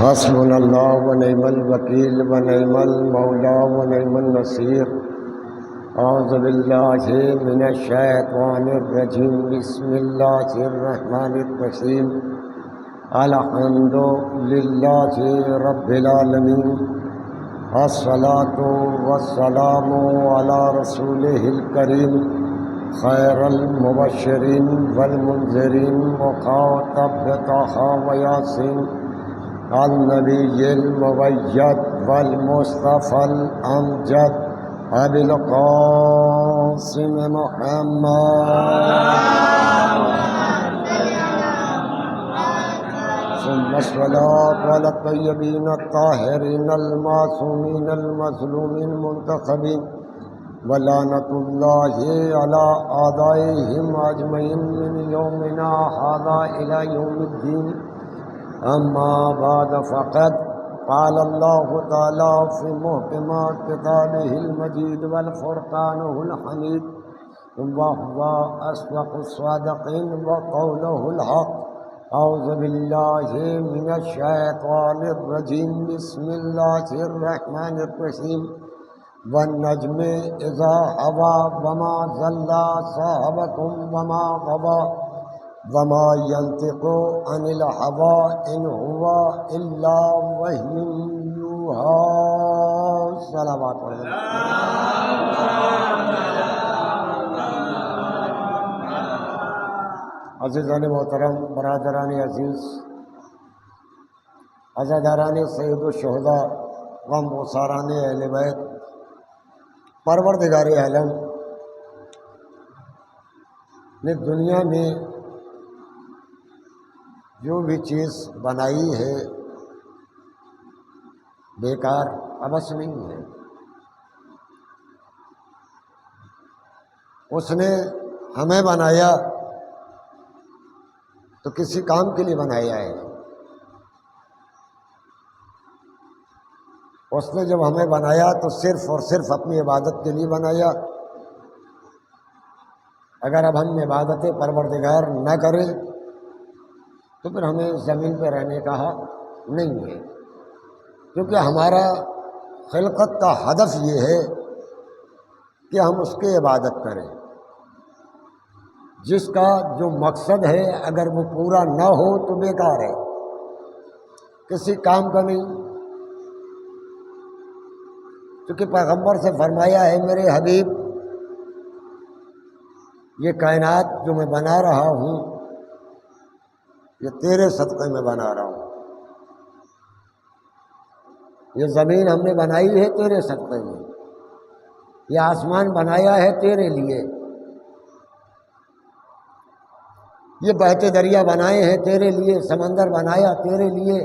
حسبنا اللہ ونعم الوکیل ونعم المولا ونعم النصیر۔ اعوذ باللہ من الشیطان الرجیم، بسم اللہ الرحمن الرحیم۔ الحمد للہ رب العالمین، الصلاۃ والسلام علی رسولہ الکریم، خیر المبشرین والمنذرین مخاطب طٰہٰ و یاسین، النبی المبید والمصطفی الامجد، ابی القاسم محمد ثم الصلاة على الطیبین الطاہرین المعصومین المظلومین المنتخبین، ولعنۃ اللہ علی اعدائہم اجمعین من یومنا ھذا الی یوم الدین۔ اما بعد فقد قال اللہ تعالی فی محکم کتابہ المجید والفرقانہ الحمید، وهو اصدق الصادقین وقولہ الحق۔ اعوذ باللہ من الشیطان الرجیم، بسم اللہ الرحمن الرحیم۔ والنجم اذا هوى وما ضل صاحبكم وما غوى وما ينطق عن الهوى إن هو إلا وحي يوحى۔ صلوات عزیزان محترم، برادران عزیز، عزاداران سید الشہداء غم گساران اہل بیت، پروردگار عالم نے دنیا میں جو بھی چیز بنائی ہے بیکار ابس نہیں ہے۔ اس نے ہمیں بنایا تو کسی کام کے لیے بنایا ہے۔ اس نے جب ہمیں بنایا تو صرف اور صرف اپنی عبادت کے لیے بنایا۔ اگر اب ہم عبادت پروردگار نہ کریں تو پھر ہمیں زمین پہ رہنے کا حق نہیں ہے، کیونکہ ہمارا خلقت کا ہدف یہ ہے کہ ہم اس کی عبادت کریں، جس کا جو مقصد ہے اگر وہ پورا نہ ہو تو بیکار ہے، کسی کام کا نہیں۔ کیونکہ پیغمبر سے فرمایا ہے، میرے حبیب یہ کائنات جو میں بنا رہا ہوں یہ تیرے صدقے میں بنا رہا ہوں، یہ زمین ہم نے بنائی ہے تیرے صدقے میں، یہ آسمان بنایا ہے تیرے لیے، یہ بہتے دریا بنائے ہیں تیرے لیے، سمندر بنایا تیرے لیے،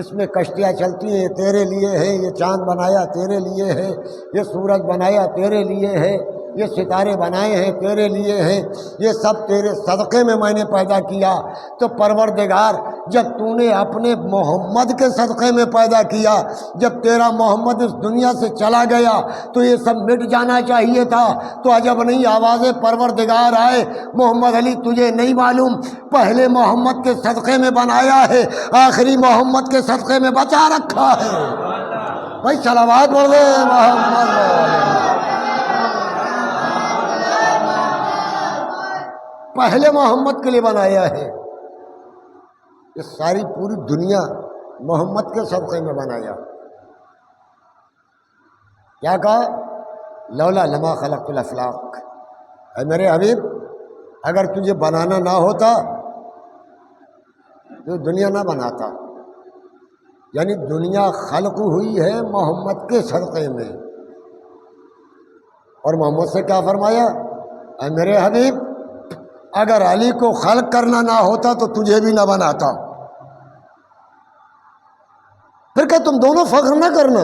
اس میں کشتیاں چلتی ہیں تیرے لیے ہے، یہ چاند بنایا تیرے لیے ہے، یہ سورج بنایا تیرے لیے ہے، یہ ستارے بنائے ہیں تیرے لیے ہیں، یہ سب تیرے صدقے میں نے پیدا کیا۔ تو پروردگار جب تو نے اپنے محمد کے صدقے میں پیدا کیا، جب تیرا محمد اس دنیا سے چلا گیا تو یہ سب مٹ جانا چاہیے تھا، تو عجب نہیں آواز پروردگار آئے، محمد علی تجھے نہیں معلوم پہلے محمد کے صدقے میں بنایا ہے، آخری محمد کے صدقے میں بچا رکھا ہے۔ بھائی صلوات پڑھ دے محمد۔ پہلے محمد کے لیے بنایا ہے، یہ ساری پوری دنیا محمد کے صدقے میں بنایا۔ کیا کہا؟ لولا لما خلقت الافلاق، اے میرے حبیب اگر تجھے بنانا نہ ہوتا تو دنیا نہ بناتا، یعنی دنیا خلق ہوئی ہے محمد کے صدقے میں۔ اور محمد سے کیا فرمایا؟ اے میرے حبیب اگر علی کو خلق کرنا نہ ہوتا تو تجھے بھی نہ بناتا، پھر کہ تم دونوں فخر نہ کرنا،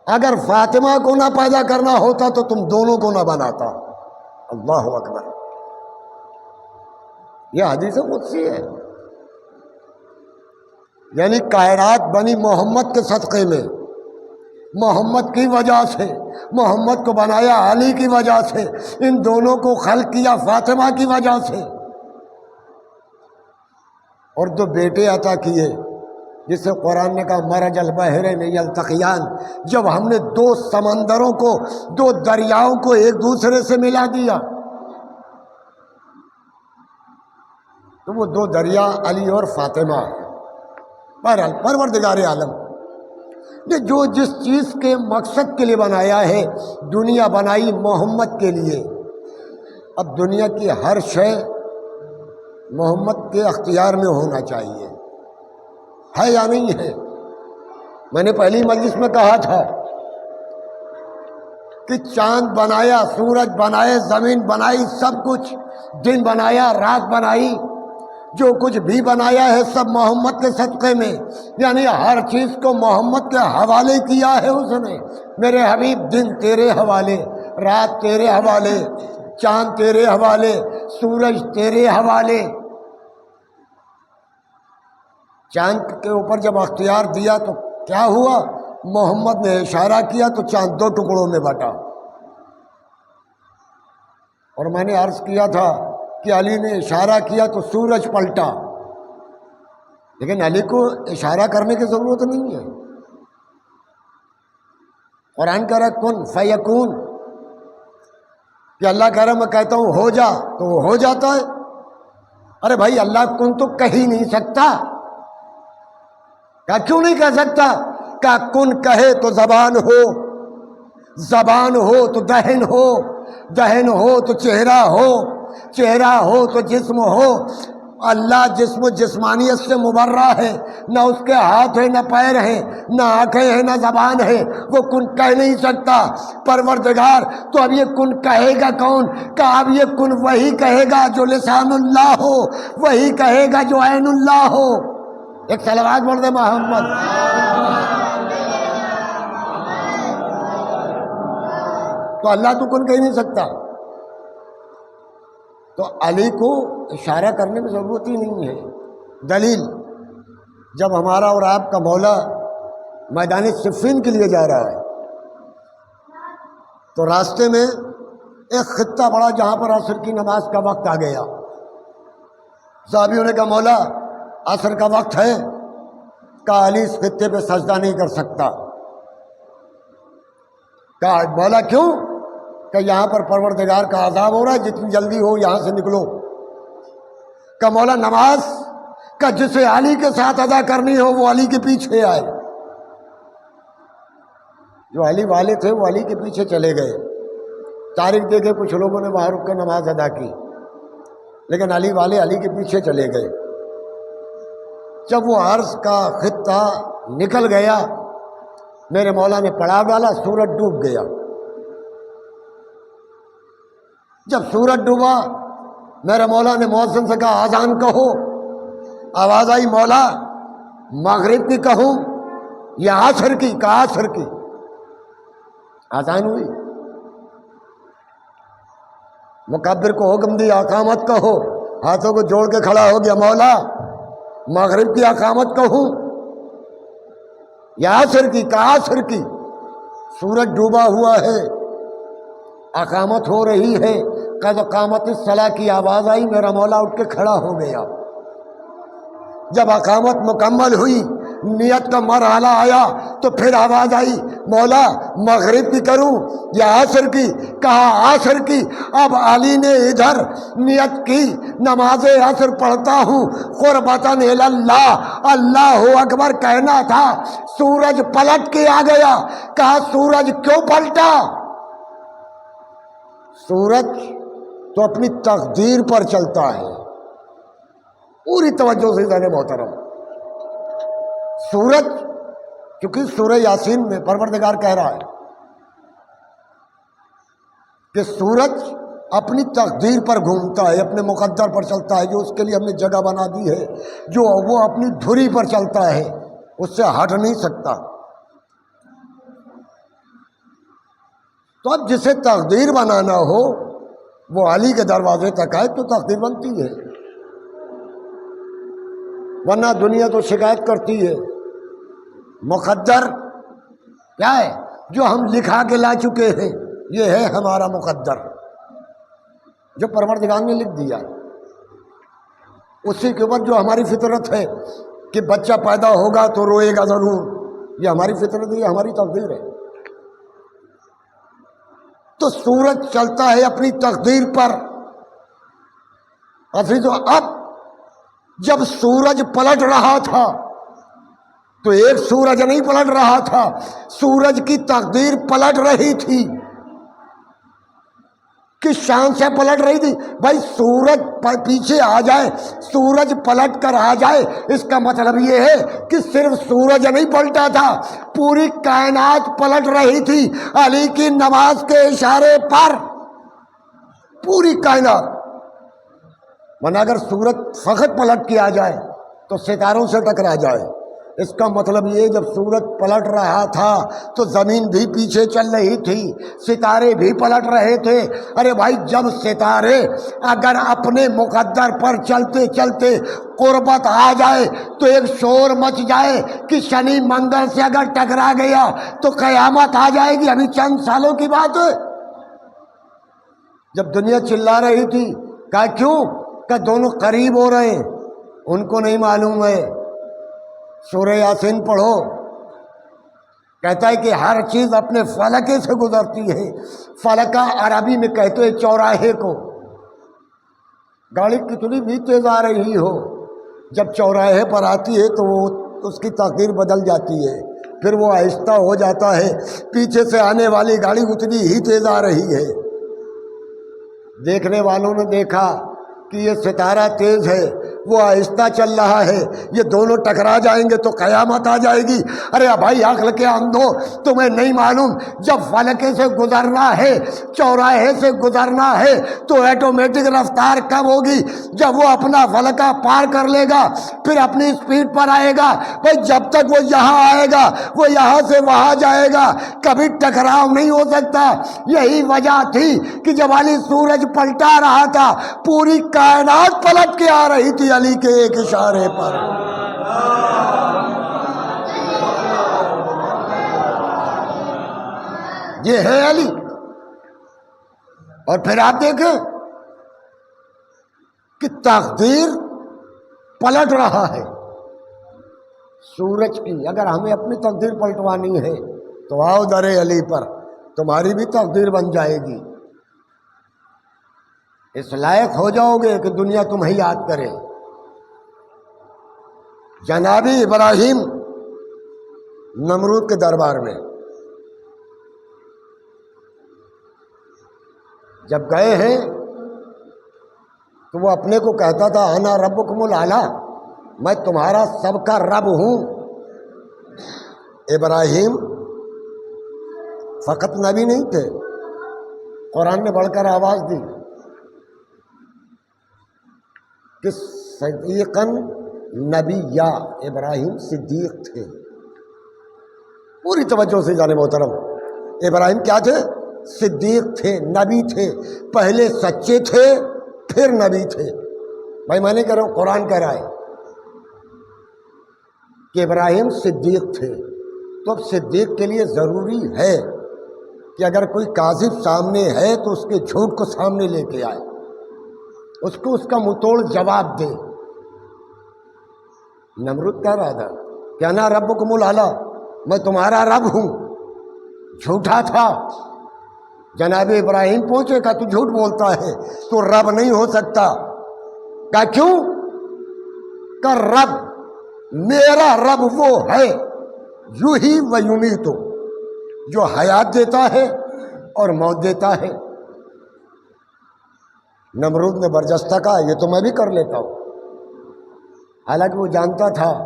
اگر فاطمہ کو نہ پیدا کرنا ہوتا تو تم دونوں کو نہ بناتا۔ اللہ اکبر، یہ حدیث قدسی ہے، یعنی کائنات بنی محمد کے صدقے میں، محمد کی وجہ سے، محمد کو بنایا علی کی وجہ سے، ان دونوں کو خلق کیا فاطمہ کی وجہ سے، اور دو بیٹے عطا کیے جسے قرآن نے کہا مرج البحرین یلتقیان، جب ہم نے دو سمندروں کو، دو دریاؤں کو ایک دوسرے سے ملا دیا، تو وہ دو دریا علی اور فاطمہ ہیں۔ بہرحال پروردگار عالم نے جو جس چیز کے مقصد کے لیے بنایا ہے، دنیا بنائی محمد کے لیے، اب دنیا کی ہر شے محمد کے اختیار میں ہونا چاہیے، ہے یا نہیں ہے؟ میں نے پہلی مجلس میں کہا تھا کہ چاند بنایا، سورج بنائے، زمین بنائی، سب کچھ، دن بنایا، رات بنائی، جو کچھ بھی بنایا ہے سب محمد کے صدقے میں، یعنی ہر چیز کو محمد کے حوالے کیا ہے اس نے۔ میرے حبیب دن تیرے حوالے، رات تیرے حوالے، چاند تیرے حوالے، سورج تیرے حوالے۔ چاند کے اوپر جب اختیار دیا تو کیا ہوا؟ محمد نے اشارہ کیا تو چاند دو ٹکڑوں میں بٹا۔ اور میں نے عرض کیا تھا کہ علی نے اشارہ کیا تو سورج پلٹا، لیکن علی کو اشارہ کرنے کی ضرورت نہیں ہے۔ قرآن کہہ رہا ہے کن فیکون، کہ اللہ کہہ رہا ہے میں کہتا ہوں ہو جا تو وہ ہو جاتا ہے۔ ارے بھائی اللہ کن تو کہہ ہی نہیں سکتا، کہا کیوں نہیں کہہ سکتا؟ کہا کن کہے تو زبان ہو، زبان ہو تو دہن ہو، دہن ہو تو چہرہ ہو، چہرہ ہو تو جسم ہو۔ اللہ جسم و جسمانیت سے مبرہ ہے، نہ اس کے ہاتھ ہے، نہ پیر ہے، نہ آنکھیں ہیں، نہ زبان ہے، وہ کن کہہ نہیں سکتا۔ پروردگار تو اب یہ کن کہے گا کون؟ کہ اب یہ کن وہی کہے گا جو لسان اللہ ہو، وہی کہے گا جو عین اللہ ہو۔ ایک صلوات بول دے محمد۔ تو اللہ تو کن کہہ نہیں سکتا، تو علی کو اشارہ کرنے میں ضرورت ہی نہیں ہے۔ دلیل، جب ہمارا اور آپ کا مولا میدان صفین کے لیے جا رہا ہے تو راستے میں ایک خطہ پڑا جہاں پر عصر کی نماز کا وقت آ گیا۔ صحابیوں نے کہا مولا عصر کا وقت ہے، کہا علی اس خطے پہ سجدہ نہیں کر سکتا۔ کہا مولا کیوں؟ کہ یہاں پر پروردگار کا عذاب ہو رہا ہے، جتنی جلدی ہو یہاں سے نکلو۔ کہ مولا نماز کا جسے علی کے ساتھ ادا کرنی ہو وہ علی کے پیچھے آئے۔ جو علی والے تھے وہ علی کے پیچھے چلے گئے۔ تاریخ دیکھے کچھ لوگوں نے وہاں رک کے نماز ادا کی، لیکن علی والے علی کے پیچھے چلے گئے۔ جب وہ عرض کا خطہ نکل گیا، میرے مولا نے پڑاؤ ڈالا، سورج ڈوب گیا۔ جب سورج ڈوبا میرے مولا نے مؤذن سے کہا اذان کہو۔ آواز آئی مولا مغرب کی کہوں یا عصر کی؟ کہا عصر کی۔ اذان ہوئی، مکبر کو حکم دیا اقامت کہو، ہاتھوں کو جوڑ کے کھڑا ہو گیا، مولا مغرب کی اقامت کہوں یا عصر کی؟ کہا عصر کی۔ سورج ڈوبا ہوا ہے، اقامت ہو رہی ہے، قد قامت الصلاۃ کی آواز آئی، میرا مولا اٹھ کے کھڑا ہو گیا۔ جب اقامت مکمل ہوئی، نیت کا مرحلہ آیا تو پھر آواز آئی مولا مغرب کی کروں یا عصر کی؟ کہا عصر کی۔ اب علی نے ادھر نیت کی نماز عصر پڑھتا ہوں قربتاً الی اللہ، اللہ اکبر کہنا تھا، سورج پلٹ کے آ گیا۔ کہا سورج کیوں پلٹا؟ سورج تو اپنی تقدیر پر چلتا ہے، پوری توجہ سے ذہن محترم۔ سورج، کیونکہ سورہ یاسین میں پروردگار کہہ رہا ہے کہ سورج اپنی تقدیر پر گھومتا ہے، اپنے مقدر پر چلتا ہے، جو اس کے لیے ہم نے جگہ بنا دی ہے، جو وہ اپنی دھری پر چلتا ہے، اس سے ہٹ نہیں سکتا۔ تو اب جسے تقدیر بنانا ہو وہ علی کے دروازے تک آئے تو تقدیر بنتی ہے، ورنہ دنیا تو شکایت کرتی ہے مقدر کیا ہے؟ جو ہم لکھا کے لا چکے ہیں، یہ ہے ہمارا مقدر جو پروردگار نے لکھ دیا، اسی کے اوپر جو ہماری فطرت ہے کہ بچہ پیدا ہوگا تو روئے گا ضرور، یہ ہماری فطرت ہے، یہ ہماری تقدیر ہے۔ تو سورج چلتا ہے اپنی تقدیر پر۔ تو اب جب سورج پلٹ رہا تھا تو ایک سورج نہیں پلٹ رہا تھا، سورج کی تقدیر پلٹ رہی تھی، کس شان سے پلٹ رہی تھی؟ بھائی سورج پیچھے آ جائے، سورج پلٹ کر آ جائے، اس کا مطلب یہ ہے کہ صرف سورج نہیں پلٹا تھا، پوری کائنات پلٹ رہی تھی علی کی نماز کے اشارے پر، پوری کائنات۔ ورنہ اگر سورج فقط پلٹ کے آ جائے تو ستاروں سے ٹکرا جائے۔ اس کا مطلب یہ جب سورج پلٹ رہا تھا تو زمین بھی پیچھے چل رہی تھی، ستارے بھی پلٹ رہے تھے۔ ارے بھائی جب ستارے اگر اپنے مقدر پر چلتے چلتے قربت آ جائے تو ایک شور مچ جائے کہ شنی منگل سے اگر ٹکرا گیا تو قیامت آ جائے گی، ابھی چند سالوں کی بات ہے۔ جب دنیا چلا رہی تھی کہا کیوں؟ کہ دونوں قریب ہو رہے ہیں، ان کو نہیں معلوم ہے۔ سورہ یاسین پڑھو، کہتا ہے کہ ہر چیز اپنے فلکے سے گزرتی ہے۔ فلکہ عربی میں کہتے ہیں چوراہے کو۔ گاڑی کتنی بھی تیز آ رہی ہو، جب چوراہے پر آتی ہے تو وہ اس کی تقدیر بدل جاتی ہے، پھر وہ آہستہ ہو جاتا ہے، پیچھے سے آنے والی گاڑی اتنی ہی تیز آ رہی ہے۔ دیکھنے والوں نے دیکھا کہ یہ ستارہ تیز ہے، وہ آہستہ چل رہا ہے، یہ دونوں ٹکرا جائیں گے تو قیامت آ جائے گی۔ ارے بھائی عقل کے اندھو، تمہیں نہیں معلوم جب فلکے سے گزرنا ہے، چوراہے سے گزرنا ہے تو آٹومیٹک رفتار کم ہوگی جب وہ اپنا فلکہ پار کر لے گا، پھر اپنی اسپیڈ پر آئے گا۔ بھائی جب تک وہ یہاں آئے گا وہ یہاں سے وہاں جائے گا، کبھی ٹکراؤ نہیں ہو سکتا۔ یہی وجہ تھی کہ جب علی سورج پلٹا رہا تھا پوری کائنات پلٹ کے آ رہی تھی علی کے ایک اشارے پر۔ یہ ہے علی۔ اور پھر آپ دیکھیں کہ تقدیر پلٹ رہا ہے سورج کی۔ اگر ہمیں اپنی تقدیر پلٹوانی ہے تو آؤ در علی پر، تمہاری بھی تقدیر بن جائے گی۔ اس لائق ہو جاؤ گے کہ دنیا تمہیں یاد کرے۔ جناب ابراہیم نمرود کے دربار میں جب گئے ہیں تو وہ اپنے کو کہتا تھا انا ربکم الاعلی، میں تمہارا سب کا رب ہوں۔ ابراہیم فقط نبی نہیں تھے، قرآن نے بڑھ کر آواز دی کہ صدیقاً نبی، یا ابراہیم صدیق تھے۔ پوری توجہ سے جانے محترم، ابراہیم کیا تھے؟ صدیق تھے، نبی تھے، پہلے سچے تھے پھر نبی تھے۔ بھائی میں نہیں کہہ رہا ہوں، قرآن کہہ رہا ہے کہ ابراہیم صدیق تھے۔ تو اب صدیق کے لیے ضروری ہے کہ اگر کوئی کاذب سامنے ہے تو اس کے جھوٹ کو سامنے لے کے آئے، اس کو اس کا منہ توڑ جواب دے۔ نمرود کہہ رہا تھا کہ انا ربکم الاعلی، میں تمہارا رب ہوں، جھوٹا تھا۔ جناب ابراہیم پہنچے، کہا تو جھوٹ بولتا ہے، تو رب نہیں ہو سکتا۔ کہا کیوں؟ کہ رب، میرا رب وہ ہے یحیی و یمیت، جو حیات دیتا ہے اور موت دیتا ہے۔ نمرود نے برجستہ کہا یہ تو میں بھی کر لیتا ہوں، حالانکہ وہ جانتا تھا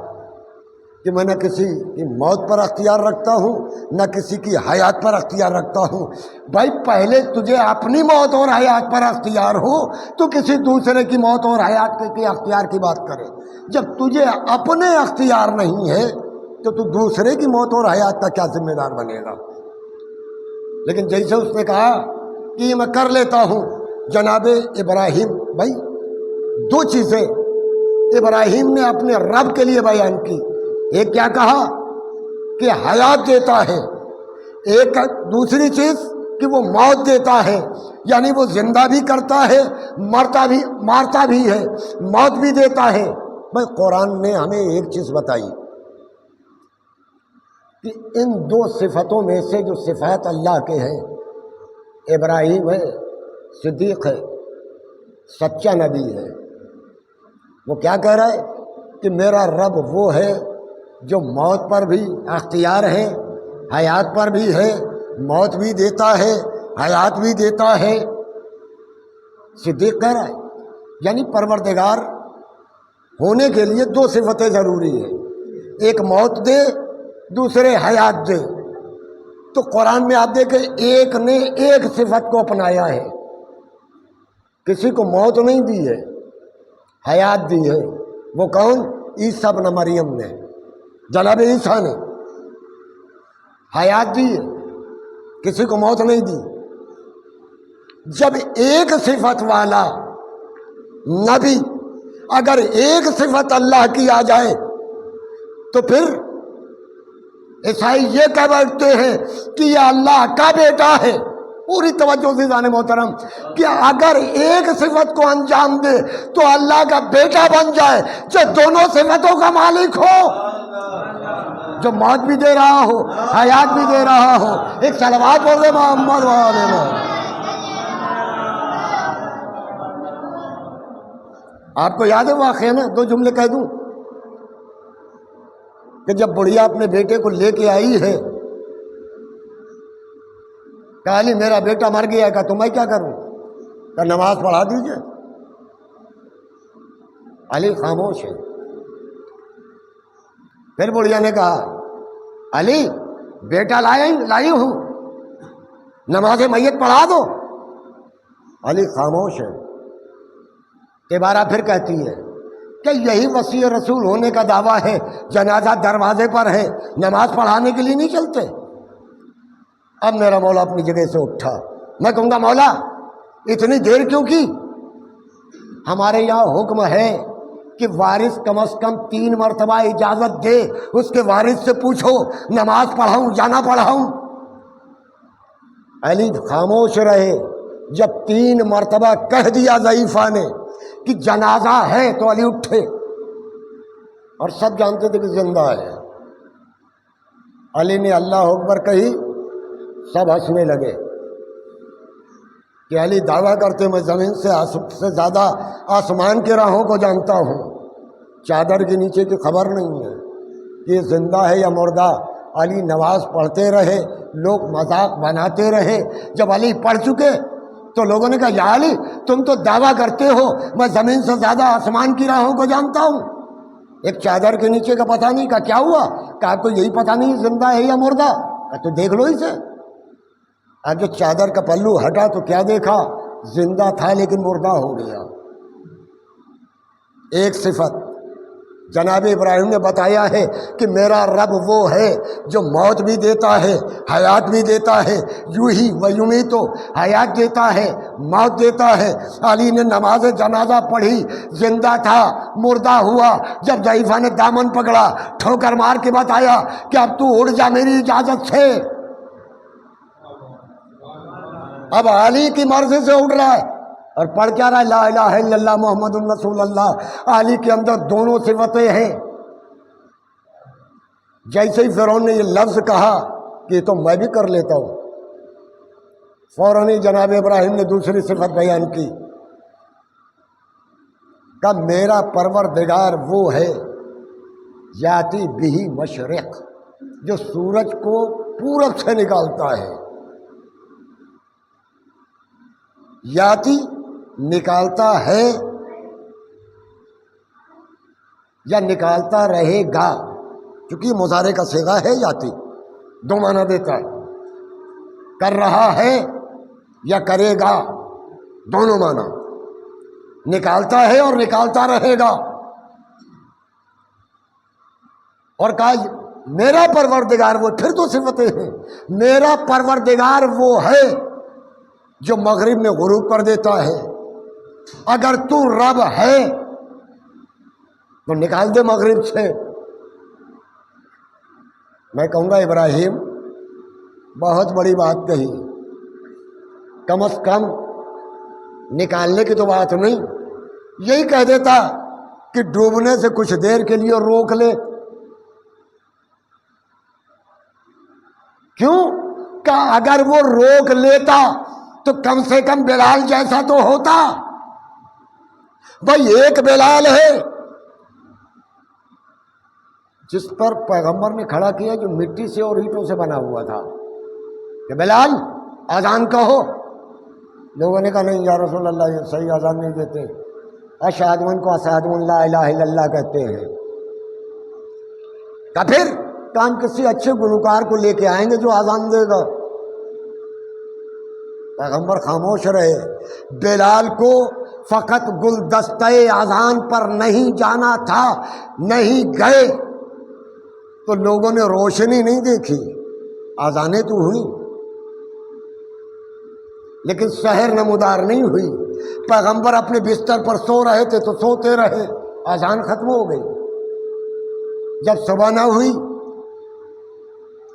کہ میں نہ کسی کی موت پر اختیار رکھتا ہوں نہ کسی کی حیات پر اختیار رکھتا ہوں۔ بھائی پہلے تجھے اپنی موت اور حیات پر اختیار ہو تو کسی دوسرے کی موت اور حیات کے اختیار کی بات کرے۔ جب تجھے اپنے اختیار نہیں ہے تو تو دوسرے کی موت اور حیات کا کیا ذمہ دار بنے گا؟ لیکن جیسے اس نے کہا کہ یہ میں کر لیتا ہوں، جناب ابراہیم، بھائی دو چیزیں ابراہیم نے اپنے رب کے لیے بیان کی۔ ایک کیا کہا کہ حیات دیتا ہے، ایک دوسری چیز کہ وہ موت دیتا ہے، یعنی وہ زندہ بھی کرتا ہے، مارتا بھی ہے، موت بھی دیتا ہے۔ بھائی قرآن نے ہمیں ایک چیز بتائی کہ ان دو صفتوں میں سے جو صفات اللہ کے ہیں، ابراہیم ہے، صدیق ہے، سچا نبی ہے، وہ کیا کہہ رہا ہے کہ میرا رب وہ ہے جو موت پر بھی اختیار ہے، حیات پر بھی ہے، موت بھی دیتا ہے، حیات بھی دیتا ہے۔ صدیق کہہ رہا ہے یعنی پروردگار ہونے کے لیے دو صفتیں ضروری ہیں، ایک موت دے، دوسرے حیات دے۔ تو قرآن میں آپ دیکھیں ایک نے ایک صفت کو اپنایا ہے، کسی کو موت نہیں دی ہے، حیات دی ہے۔ وہ کون؟ عیسیٰ ابن مریم نے، جناب عیسیٰ نے حیات دی ہے، کسی کو موت نہیں دی۔ جب ایک صفت والا نبی اگر ایک صفت اللہ کی آ جائے تو پھر عیسائی یہ کہہ بیٹھتے ہیں کہ یہ اللہ کا بیٹا ہے۔ پوری توجہ سے جانے محترم کہ اگر ایک صفت کو انجام دے تو اللہ کا بیٹا بن جائے، جو دونوں صفتوں کا مالک ہو، جو موت بھی دے رہا ہو، حیات بھی دے رہا ہو۔ ایک صلوات بول دے محمد وآلہ محمد۔ آپ کو یاد ہے واقعہ نا؟ دو جملے کہہ دوں کہ جب بڑھیا اپنے بیٹے کو لے کے آئی ہے، کہا علی میرا بیٹا مر گیا، کہا تو میں کیا کروں؟ کہا نماز پڑھا دیجئے۔ علی خاموش ہے۔ پھر بڑھیا نے کہا علی بیٹا لائی ہوں، نماز میت پڑھا دو۔ علی خاموش ہے۔ تیبارہ پھر کہتی ہے کہ یہی وصی رسول ہونے کا دعویٰ ہے، جنازہ دروازے پر ہے، نماز پڑھانے کے لیے نہیں چلتے۔ اب میرا مولا اپنی جگہ سے اٹھا۔ میں کہوں گا مولا اتنی دیر کیوں کی؟ ہمارے یہاں حکم ہے کہ وارث کم از کم 3 مرتبہ اجازت دے، اس کے وارث سے پوچھو نماز پڑھاؤں یا نہ پڑھاؤں۔ علی خاموش رہے۔ جب 3 مرتبہ کہہ دیا ضعیفہ نے کہ جنازہ ہے تو علی اٹھے، اور سب جانتے تھے کہ زندہ ہے۔ علی نے اللہ اکبر کہی، سب ہنسنے لگے کہ علی دعویٰ کرتے میں زمین سے زیادہ آسمان کے راہوں کو جانتا ہوں، چادر کے نیچے کی خبر نہیں ہے کہ یہ زندہ ہے یا مردہ۔ علی نماز پڑھتے رہے، لوگ مذاق بناتے رہے۔ جب علی پڑھ چکے تو لوگوں نے کہا یا علی تم تو دعویٰ کرتے ہو میں زمین سے زیادہ آسمان کی راہوں کو جانتا ہوں، ایک چادر کے نیچے کا پتہ نہیں۔ کہا کیا ہوا؟ کہا تو یہی پتہ نہیں زندہ ہے یا مردہ۔ کہا تو دیکھ لو اسے۔ آگے چادر کا پلو ہٹا تو کیا دیکھا؟ زندہ تھا لیکن مردہ ہو گیا۔ ایک صفت جناب ابراہیم نے بتایا ہے کہ میرا رب وہ ہے جو موت بھی دیتا ہے، حیات بھی دیتا ہے، یوں ہی ویمیتو، حیات دیتا ہے، موت دیتا ہے۔ علی نے نماز جنازہ پڑھی، زندہ تھا، مردہ ہوا۔ جب ضعیفہ نے دامن پکڑا، ٹھوکر مار کے بتایا کہ اب تو اڑ جا میری اجازت سے۔ اب علی کی مرضی سے اڑ رہا ہے اور پڑھ کیا رہا ہے؟ لا الہ الا اللہ محمد رسول اللہ۔ علی کے اندر دونوں صفتیں ہیں۔ جیسے ہی فرعون نے یہ لفظ کہا کہ تو میں بھی کر لیتا ہوں، فوراً ہی جناب ابراہیم نے دوسری صفت بیان کی، کہ میرا پروردگار وہ ہے یاتی بہی مشرق، جو سورج کو پورب سے نکالتا ہے۔ یاتی نکالتا ہے یا نکالتا رہے گا، کیونکہ مضارع کا صیغہ ہے یاتی، دو معنی دیتا ہے، کر رہا ہے یا کرے گا، دونوں معنی، نکالتا ہے اور نکالتا رہے گا۔ اور کہا میرا پروردگار وہ، پھر تو صفتیں ہیں، میرا پروردگار وہ ہے جو مغرب میں غروب کر دیتا ہے۔ اگر تو رب ہے تو نکال دے مغرب سے۔ میں کہوں گا ابراہیم بہت بڑی بات کہی، کم از کم نکالنے کی تو بات نہیں، یہی کہہ دیتا کہ ڈوبنے سے کچھ دیر کے لیے روک لے. کیوں کہ اگر وہ روک لیتا تو کم سے کم بلال جیسا تو ہوتا. بھائی ایک بلال ہے جس پر پیغمبر نے کھڑا کیا جو مٹی سے اور اینٹوں سے بنا ہوا تھا کہ بلال اذان کہو. لوگوں نے کہا نہیں یا رسول اللہ یہ صحیح اذان نہیں دیتے، اشہد کو اشہد لا الہ الا اللہ کہتے ہیں. کہ پھر ہم کسی اچھے گلوکار کو لے کے آئیں گے جو اذان دے گا. پیغمبر خاموش رہے. بلال کو فقط گلدستہ اذان پر نہیں جانا تھا، نہیں گئے تو لوگوں نے روشنی نہیں دیکھی، اذانیں تو ہوئی لیکن شہر نمودار نہیں ہوئی. پیغمبر اپنے بستر پر سو رہے تھے تو سوتے رہے، اذان ختم ہو گئی. جب صبح نہ ہوئی،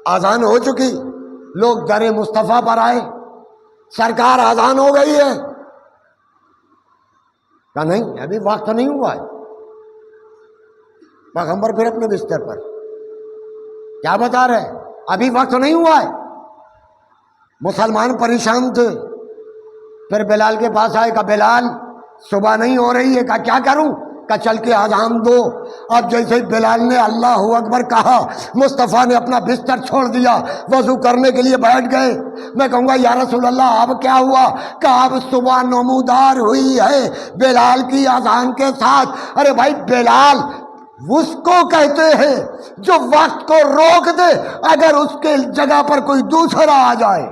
اذان ہو چکی، لوگ در مصطفیٰ پر آئے، سرکار اذان ہو گئی ہے. کہا نہیں ابھی وقت نہیں ہوا ہے. پیغمبر پھر اپنے بستر پر کیا بتا رہے ابھی وقت نہیں ہوا ہے. مسلمان پریشان تھے. پھر بلال کے پاس آئے. کہا بلال صبح نہیں ہو رہی ہے. کہا کیا کروں؟ کہا چل کے اذان دو. اب جیسے ہی بلال نے اللہ اکبر کہا، مصطفیٰ نے اپنا بستر چھوڑ دیا، وضو کرنے کے لیے بیٹھ گئے. میں کہوں گا یا رسول اللہ اب کیا ہوا؟ کہا اب صبح نمودار ہوئی ہے بلال کی اذان کے ساتھ. ارے بھائی بلال اس کو کہتے ہیں جو وقت کو روک دے اگر اس کے جگہ پر کوئی دوسرا آ جائے.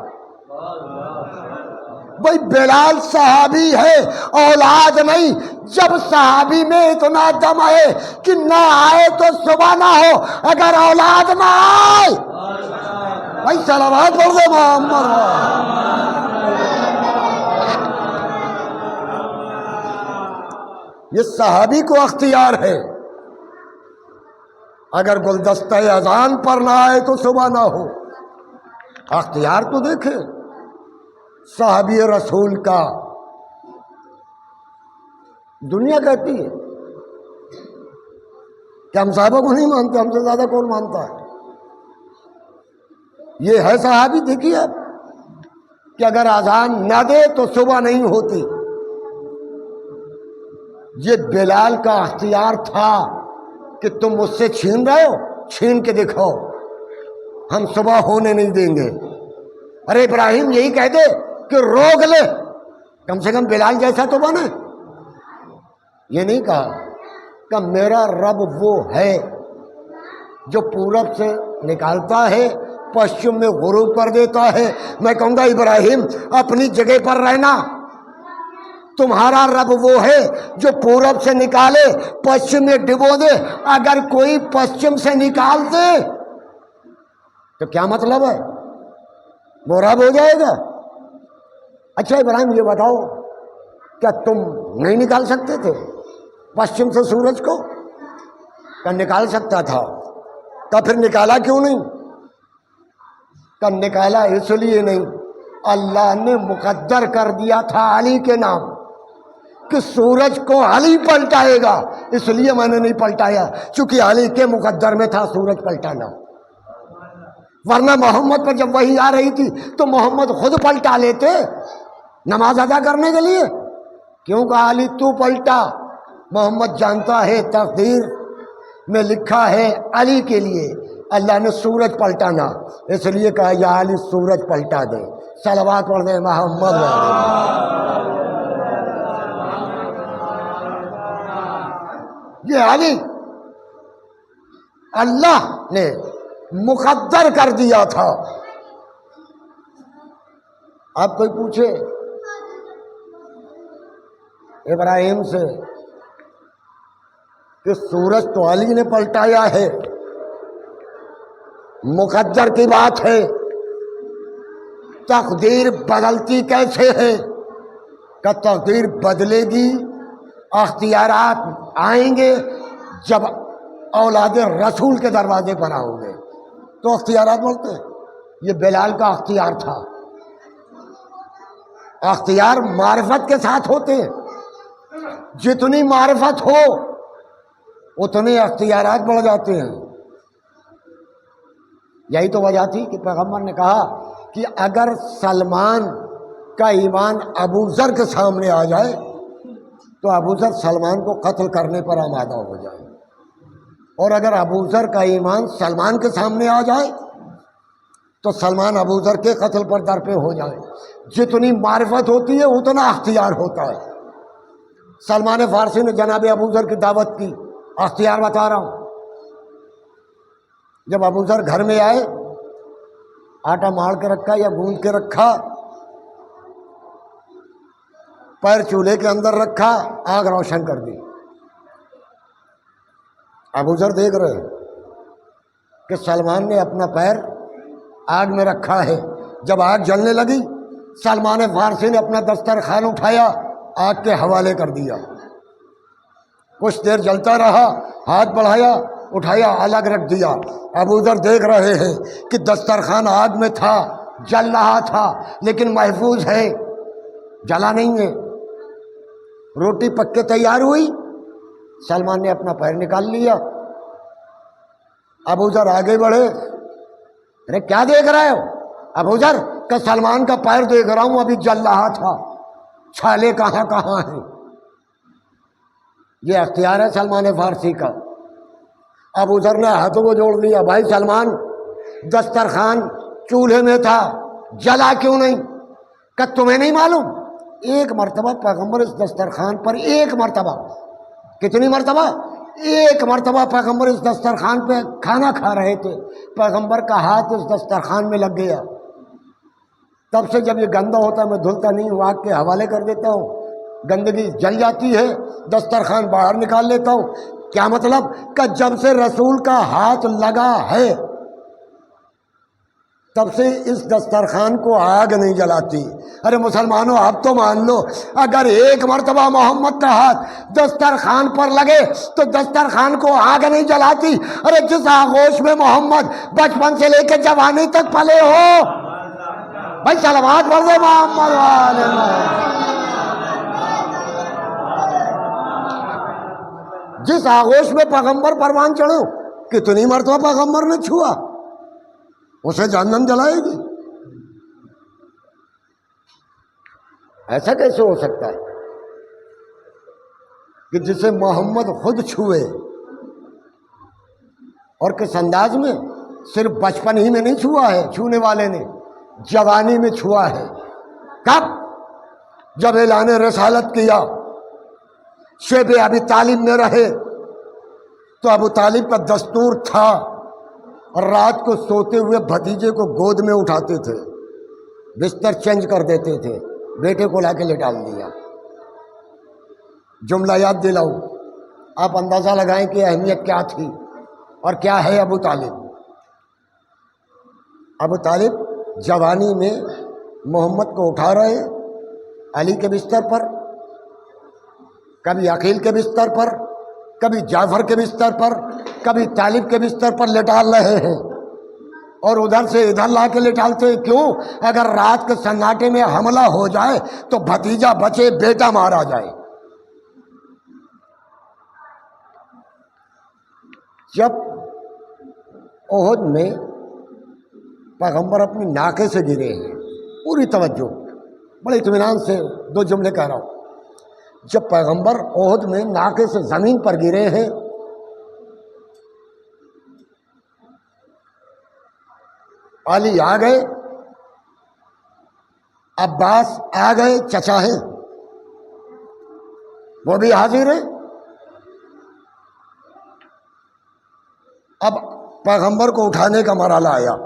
بھائی بلال صحابی ہے، اولاد نہیں. جب صحابی میں اتنا دم ہے کہ نہ آئے تو صبح نہ ہو، اگر اولاد نہ آئے بھائی صلوات پڑھ دے محمد. یہ صحابی کو اختیار ہے، اگر گلدستہ اذان پر نہ آئے تو صبح نہ ہو. اختیار تو دیکھے صحابی رسول کا. دنیا کہتی ہے کہ ہم صحابہ کو نہیں مانتے، ہم سے زیادہ کون مانتا ہے. یہ ہے صحابی. دیکھیے اب کہ اگر اذان نہ دے تو صبح نہیں ہوتی. یہ بلال کا اختیار تھا کہ تم مجھ سے چھین رہے ہو، چھین کے دکھاؤ، ہم صبح ہونے نہیں دیں گے. ارے ابراہیم یہی کہہ دے کہ روک لے، کم سے کم بلال جیسا تو بنے. یہ نہیں کہا کہ میرا رب وہ ہے جو پورب سے نکالتا ہے پشچم میں غروب کر دیتا ہے. میں کہوں گا ابراہیم اپنی جگہ پر رہنا. تمہارا رب وہ ہے جو پورب سے نکالے پشچم میں ڈبو دے. اگر کوئی پشچم سے نکال دے تو کیا مطلب ہے؟ وہ رب ہو جائے گا. اچھا ابراہیم یہ بتاؤ کیا تم نہیں نکال سکتے تھے پشچم سے سورج کو؟ کہ نکال سکتا تھا. تو پھر نکالا کیوں نہیں؟ کہ نکالا اس لیے نہیں، اللہ نے مقدر کر دیا تھا علی کے نام کہ سورج کو علی پلٹائے گا، اس لیے میں نے نہیں پلٹایا چونکہ علی کے مقدر میں تھا سورج پلٹانا. ورنہ محمد پر جب وحی آ رہی تھی تو محمد خود پلٹا لیتے نماز ادا کرنے کے لیے. کیوں کہا علی تو پلٹا؟ محمد جانتا ہے تقدیر میں لکھا ہے علی کے لیے اللہ نے سورج پلٹانا، اس لیے کہا یا علی سورج پلٹا دے. صلوات پڑھ دے محمد. یہ علی اللہ نے مقدر کر دیا تھا. آپ کوئی پوچھے ابراہیم سے کہ سورج تو علی نے پلٹایا ہے، مقدر کی بات ہے، تقدیر بدلتی کیسے ہے؟ کہ تقدیر بدلے گی، اختیارات آئیں گے جب اولاد رسول کے دروازے پر آؤ گے تو اختیارات بولتے ہیں. یہ بلال کا اختیار تھا. اختیار معرفت کے ساتھ ہوتے ہیں. جتنی معرفت ہو اتنے اختیارات بڑھ جاتے ہیں۔ یہی تو وجہ تھی کہ پیغمبر نے کہا کہ اگر سلمان کا ایمان ابوذر کے سامنے آ جائے تو ابوذر سلمان کو قتل کرنے پر آمادہ ہو جائے، اور اگر ابوذر کا ایمان سلمان کے سامنے آ جائے تو سلمان ابوذر کے قتل پر درپے ہو جائے۔ جتنی معرفت ہوتی ہے اتنا اختیار ہوتا ہے۔ سلمان فارسی نے جناب ابوذر کی دعوت کی، اختیار بتا رہا ہوں۔ جب ابوذر گھر میں آئے، آٹا ماڑ کے رکھا یا گوندھ کے رکھا، پیر چولہے کے اندر رکھا، آگ روشن کر دی۔ ابوذر دیکھ رہے ہیں کہ سلمان نے اپنا پیر آگ میں رکھا ہے۔ جب آگ جلنے لگی، سلمان فارسی نے اپنا دسترخوان اٹھایا، آگ کے حوالے کر دیا۔ کچھ دیر جلتا رہا، ہاتھ بڑھایا، اٹھایا، الگ رکھ دیا۔ ابوذر دیکھ رہے ہیں کہ دسترخوان آگ میں تھا، جل رہا تھا، لیکن محفوظ ہے، جلا نہیں ہے۔ روٹی پک کے تیار ہوئی، سلمان نے اپنا پیر نکال لیا۔ ابوذر آگے بڑھے، ارے کیا دیکھ رہے ہو؟ ابوذر کہ سلمان کا پیر دیکھ رہا ہوں، ابھی جل رہا تھا، چھالے کہاں کہاں ہیں۔ یہ اختیار ہے سلمان فارسی کا۔ ابوذر نے ہاتھوں کو جوڑ دیا، بھائی سلمان، دسترخوان چولہے میں تھا، جلا کیوں نہیں؟ کہ تمہیں نہیں معلوم؟ ایک مرتبہ پیغمبر اس دسترخوان پر، ایک مرتبہ، کتنی مرتبہ؟ ایک مرتبہ پیغمبر اس دسترخوان پہ کھانا کھا رہے تھے، پیغمبر کا ہاتھ اس دسترخوان میں لگ گیا۔ تب سے جب یہ گندا ہوتا ہے میں دھلتا نہیں ہوں، آگ کے حوالے کر دیتا ہوں، گندگی جل جاتی ہے، دسترخوان باہر نکال لیتا ہوں۔ کیا مطلب؟ کہ جب سے رسول کا ہاتھ لگا ہے تب سے اس دسترخوان کو آگ نہیں جلاتی۔ ارے مسلمانوں، اب تو مان لو، اگر ایک مرتبہ محمد کا ہاتھ دسترخوان پر لگے تو دسترخوان کو آگ نہیں جلاتی۔ ارے جس آغوش میں محمد بچپن سے لے کے جوانی تک پلے ہو، بھائی صلوات پڑھ دے محمد والے محمد۔ جس آغوش میں پیغمبر پروان چڑھو، کتنی مرتبہ پیغمبر نے چھوا، اسے جہنم جلائے گی۔ ایسا کیسے ہو سکتا ہے کہ جسے محمد خود چھوئے، اور کس انداز میں؟ صرف بچپن ہی میں نہیں چھوا ہے، چھونے والے نے جوانی میں چھوا ہے۔ کب؟ جب اعلان رسالت کیا، شیب ابی طالب میں رہے تو ابو طالب کا دستور تھا رات کو سوتے ہوئے بھتیجے کو گود میں اٹھاتے تھے، بستر چینج کر دیتے تھے، بیٹے کو لا کے لے ڈال دیا۔ جملہ یاد دلاؤ، آپ اندازہ لگائیں کہ اہمیت کیا تھی اور کیا ہے ابو طالب۔ ابو طالب جوانی میں محمد کو اٹھا رہے، علی کے بستر پر، کبھی عقیل کے بستر پر، کبھی جعفر کے بستر پر، کبھی طالب کے بستر پر لٹال رہے ہیں، اور ادھر سے ادھر لا کے لٹالتے۔ کیوں؟ اگر رات کے سناٹے میں حملہ ہو جائے تو بھتیجا بچے، بیٹا مارا جائے۔ جب احد میں پیغمبر اپنی ناکے سے گرے ہیں، پوری توجہ، بڑے اطمینان سے دو جملے کہہ رہا ہوں، جب پیغمبر احد میں ناکے سے زمین پر گرے ہیں، علی آ گئے، عباس آ گئے، چچا ہیں وہ بھی حاضر ہیں۔ اب پیغمبر کو اٹھانے کا مرحلہ آیا،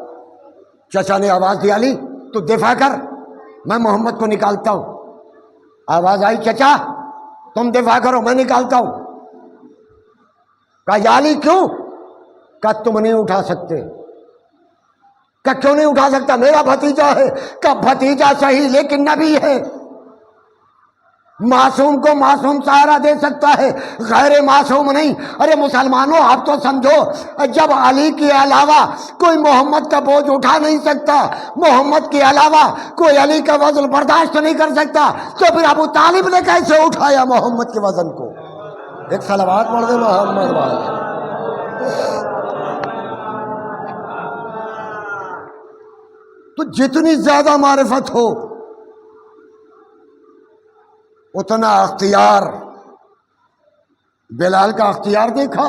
چچا نے آواز دی، علی تو دفاع کر، میں محمد کو نکالتا ہوں۔ آواز آئی، چچا تم دفاع کرو، میں نکالتا ہوں۔ کہا یا علی کیوں؟ کہا تم نہیں اٹھا سکتے۔ کہا کیوں نہیں اٹھا سکتا؟ میرا بھتیجا ہے۔ کہا بھتیجا صحیح لیکن نبی ہے، معصوم کو معصوم سہارا دے سکتا ہے، غیر معصوم نہیں۔ ارے مسلمانوں آپ تو سمجھو، جب علی کے علاوہ کوئی محمد کا بوجھ اٹھا نہیں سکتا، محمد کے علاوہ کوئی علی کا وزن برداشت نہیں کر سکتا، تو پھر ابو طالب نے کیسے اٹھایا محمد کے وزن کو؟ ایک صلوات پڑھ دے محمد والے۔ تو جتنی زیادہ معرفت ہو اتنا اختیار۔ بلال کا اختیار دیکھا،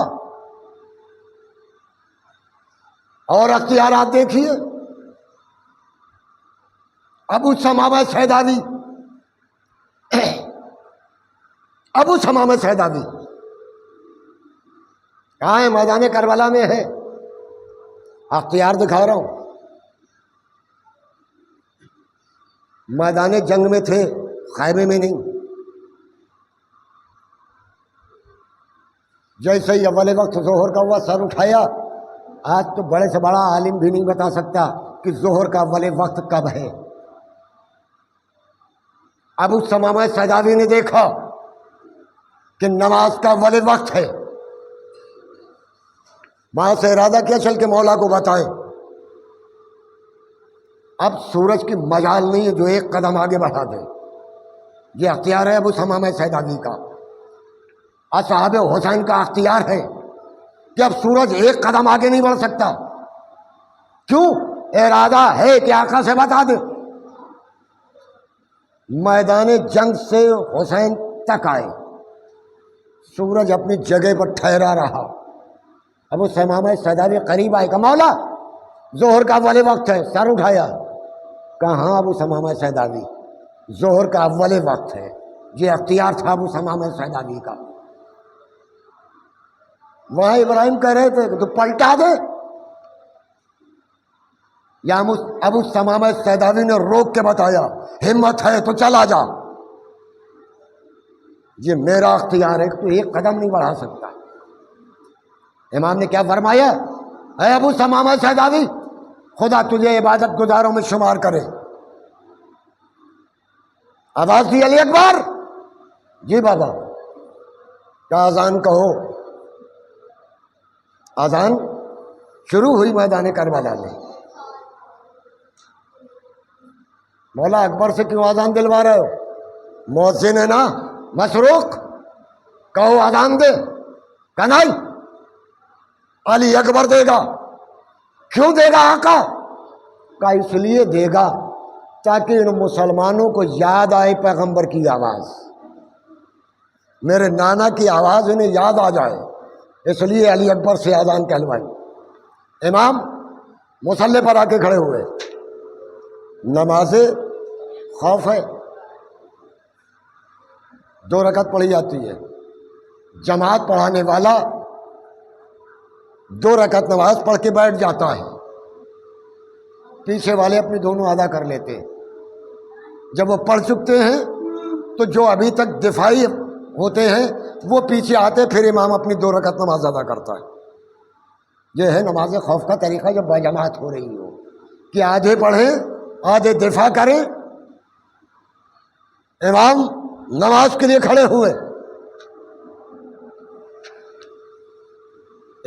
اور اختیارات دیکھیے۔ ابو ثمامہ سیداوی، ابو ثمامہ سیداوی کہاں ہے؟ میدان کربلا میں ہے۔ اختیار دکھا رہا ہوں، میدان جنگ میں تھے، خیمے میں نہیں۔ جیسے ہی اول وقت ظہر کا ہوا، سر اٹھایا۔ آج تو بڑے سے بڑا عالم بھی نہیں بتا سکتا کہ ظہر کا اول وقت کب ہے۔ ابو ثمامہ سیداوی نے دیکھا کہ نماز کا اول وقت ہے، وہاں سے ارادہ کیا چل کے مولا کو بتائیں۔ اب سورج کی مجال نہیں ہے جو ایک قدم آگے بڑھا دے، یہ اختیار ہے ابو ثمامہ سیداوی کا۔ اصحاب حسین کا اختیار ہے کہ اب سورج ایک قدم آگے نہیں بڑھ سکتا۔ کیوں؟ ارادہ ہے کہ آقا سے بتا دے۔ میدان جنگ سے حسین تک آئے، سورج اپنی جگہ پر ٹھہرا رہا۔ ابو ثمامہ سیداوی قریب آئے کہ مولا ظہر کا اول وقت ہے۔ سر اٹھایا، کہاں ابو ثمامہ سیداوی، ظہر کا اول وقت ہے۔ یہ اختیار تھا ابو ثمامہ سیداوی کا۔ وہاں ابراہیم کہہ رہے تھے کہ تو پلٹا دے، یا ابو ثمامہ سیداوی نے روک کے بتایا ہمت ہے تو چلا جا، یہ میرا اختیار ہے، تو ایک قدم نہیں بڑھا سکتا۔ امام نے کیا فرمایا؟ اے ابو ثمامہ سیداوی، خدا تجھے عبادت گزاروں میں شمار کرے۔ آواز دی علی اکبر، جی بابا، کیا اذان کہو؟ اذان شروع ہوئی میدان کربلا میں۔ مولا اکبر سے کیوں اذان دلوا رہے ہو؟ مؤذن ہے نا، مسروق، کہو اذان دے۔ کہ نہیں، علی اکبر دے گا۔ کیوں دے گا آقا؟ کہ اس لیے دے گا تاکہ ان مسلمانوں کو یاد آئے پیغمبر کی آواز، میرے نانا کی آواز انہیں یاد آ جائے، اس لیے علی اکبر سے اذان کہلوائی۔ امام مصلی پر آ کے کھڑے ہوئے، نماز خوف ہے، 2 رکعت پڑھی جاتی ہے، جماعت پڑھانے والا 2 رکعت نماز پڑھ کے بیٹھ جاتا ہے، پیچھے والے اپنی دونوں ادا کر لیتے ہیں۔ جب وہ پڑھ چکتے ہیں تو جو ابھی تک دفاعی ہوتے ہیں وہ پیچھے آتے، پھر امام اپنی 2 رکعت نماز ادا کرتا ہے۔ یہ ہے نماز خوف کا طریقہ جب باجماعت ہو رہی ہو، کہ آدھے پڑھیں آدھے دفاع کریں۔ امام نماز کے لیے کھڑے ہوئے،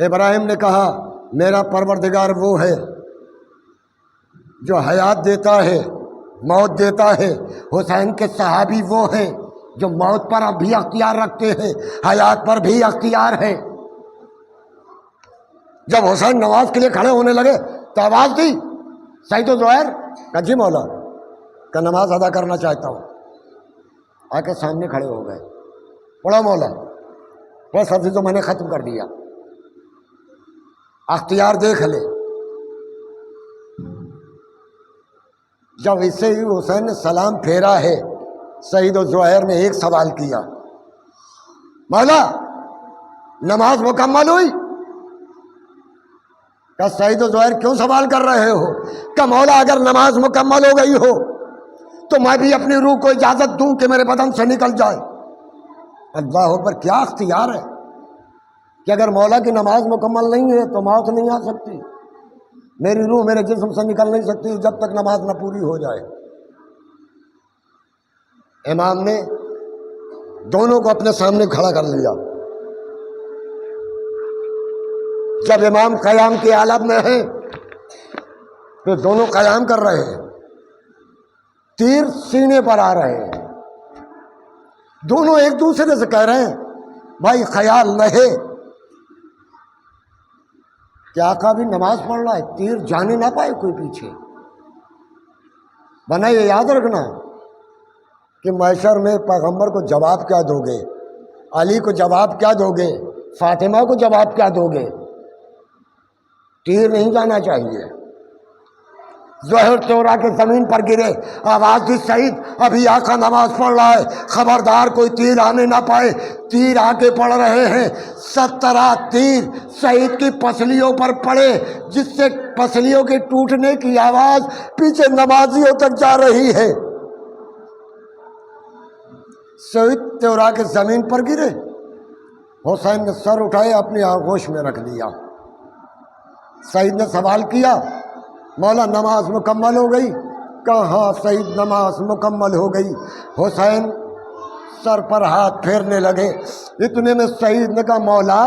ابراہیم نے کہا میرا پروردگار وہ ہے جو حیات دیتا ہے موت دیتا ہے، حسین کے صحابی وہ ہیں جو موت پر اب بھی اختیار رکھتے ہیں، حیات پر بھی اختیار ہے۔ جب حسین نماز کے لیے کھڑے ہونے لگے تو آواز دی، سعید و زہیر کہ جی مولا، کہ نماز ادا کرنا چاہتا ہوں۔ آ کے سامنے کھڑے ہو گئے، پڑھو مولا، بس ابھی تو میں نے ختم کر دیا، اختیار دیکھ لے۔ جب اس سے ہی حسین نے سلام پھیرا ہے، سعید و زہیر نے ایک سوال کیا، مولا نماز مکمل ہوئی؟ کہ سعید و زہیر کیوں سوال کر رہے ہو؟ کہ مولا اگر نماز مکمل ہو گئی ہو تو میں بھی اپنی روح کو اجازت دوں کہ میرے بدن سے نکل جائے۔ اللہ اکبر، کیا اختیار ہے کہ اگر مولا کی نماز مکمل نہیں ہے تو موت نہیں آ سکتی، میری روح میرے جسم سے نکل نہیں سکتی جب تک نماز نہ پوری ہو جائے۔ امام نے دونوں کو اپنے سامنے کھڑا کر لیا۔ جب امام قیام کی حالت میں ہیں تو دونوں قیام کر رہے ہیں، تیر سینے پر آ رہے ہیں، دونوں ایک دوسرے سے کہہ رہے ہیں بھائی خیال رہے کہ آقا بھی نماز پڑھ رہا ہے، تیر جانے نہ پائے کوئی پیچھے. بنا یہ یاد رکھنا کہ محشر میں پیغمبر کو جواب کیا دو گے، علی کو جواب کیا دو گے، فاطمہ کو جواب کیا دو گے. تیر نہیں جانا چاہیے. ظہر تورا کے زمین پر گرے، آواز دی سعید ابھی آقا نماز پڑھ رہا ہے، خبردار کوئی تیر آنے نہ پائے. تیر آگے پڑ رہے ہیں، 17 تیر سعید کی پسلیوں پر پڑے، جس سے پسلیوں کے ٹوٹنے کی آواز پیچھے نمازیوں تک جا رہی ہے. سعید تورا کے زمین پر گرے، حسین نے سر اٹھائے اپنی آغوش میں رکھ دیا. سعید نے سوال کیا مولا نماز مکمل ہو گئی؟ کہا ہاں سعید نماز مکمل ہو گئی. حسین سر پر ہاتھ پھیرنے لگے. اتنے میں سعید نے کہا مولا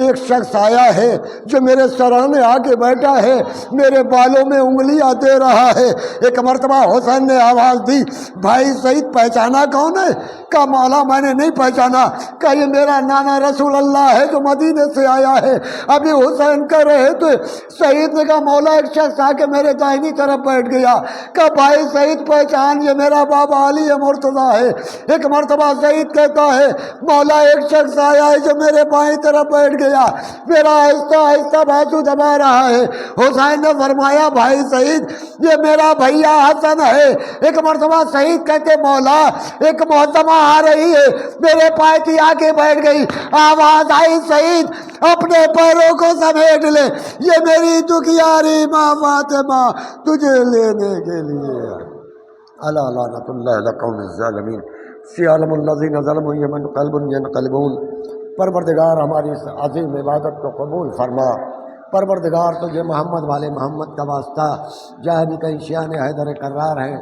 ایک شخص آیا ہے جو میرے سرانے آ کے بیٹھا ہے، میرے بالوں میں انگلیاں دے رہا ہے. ایک مرتبہ حسین نے آواز دی بھائی سعید پہچانا کون ہے؟ کہا مولا میں نے نہیں پہچانا. کہا یہ میرا نانا رسول اللہ ہے جو مدینے سے آیا ہے. ابھی حسین کہہ رہے تھے. سعید نے کہا مولا ایک شخص آ کے میرے دائنی طرف بیٹھ گیا. کہا بھائی سعید پہچان یہ میرا بابا علی مرتضیٰ ہے. ایک مرتبہ سعید کہتا ہے مولا ایک شخص آیا ہے جو میرے بائیں طرف بیٹھ گیا، میرا آہستہ آہستہ بازو دبا رہا ہے. حسین نے فرمایا بھائی سعید یہ میرا بھیا حسن ہے. ایک مرتبہ سعید کہتے مولا ایک محتمہ آ رہی ہے، میرے پائے کی آ کے بیٹھ گئی. آواز آئی سعید اپنے پیروں کو سمیٹ لے، یہ میری دکھیاری ماں فاطمہ تجھے لینے کے لیے. الا لعنت اللہ علی القوم الظالمین سیعلم الذین ظلموا یمن قلب ینقلبون. پروردگار ہماری اس عظیم عبادت کو قبول فرما. پروردگار تجھے محمد والے محمد کا واسطہ جہاں بھی کہیں شیان حیدر کرار ہیں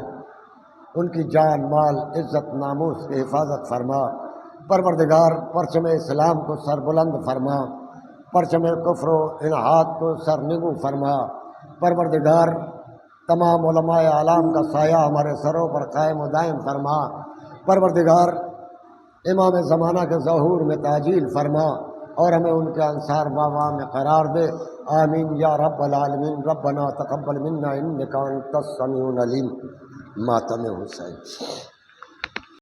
ان کی جان مال عزت ناموس کی حفاظت فرما. پروردگار پرچم اسلام کو سر بلند فرما، پرچم کفر و الحاد کو سر نگو فرما. پروردگار تمام علماء اعلام کا سایہ ہمارے سروں پر قائم و دائم فرما. پروردگار امام زمانہ کے ظہور میں تعجیل فرما اور ہمیں ان کے انصار باوا میں قرار دے. آمین یا رب العالمین. ربنا تقبل منا انک انت السمیع العلیم. ماتم حسین.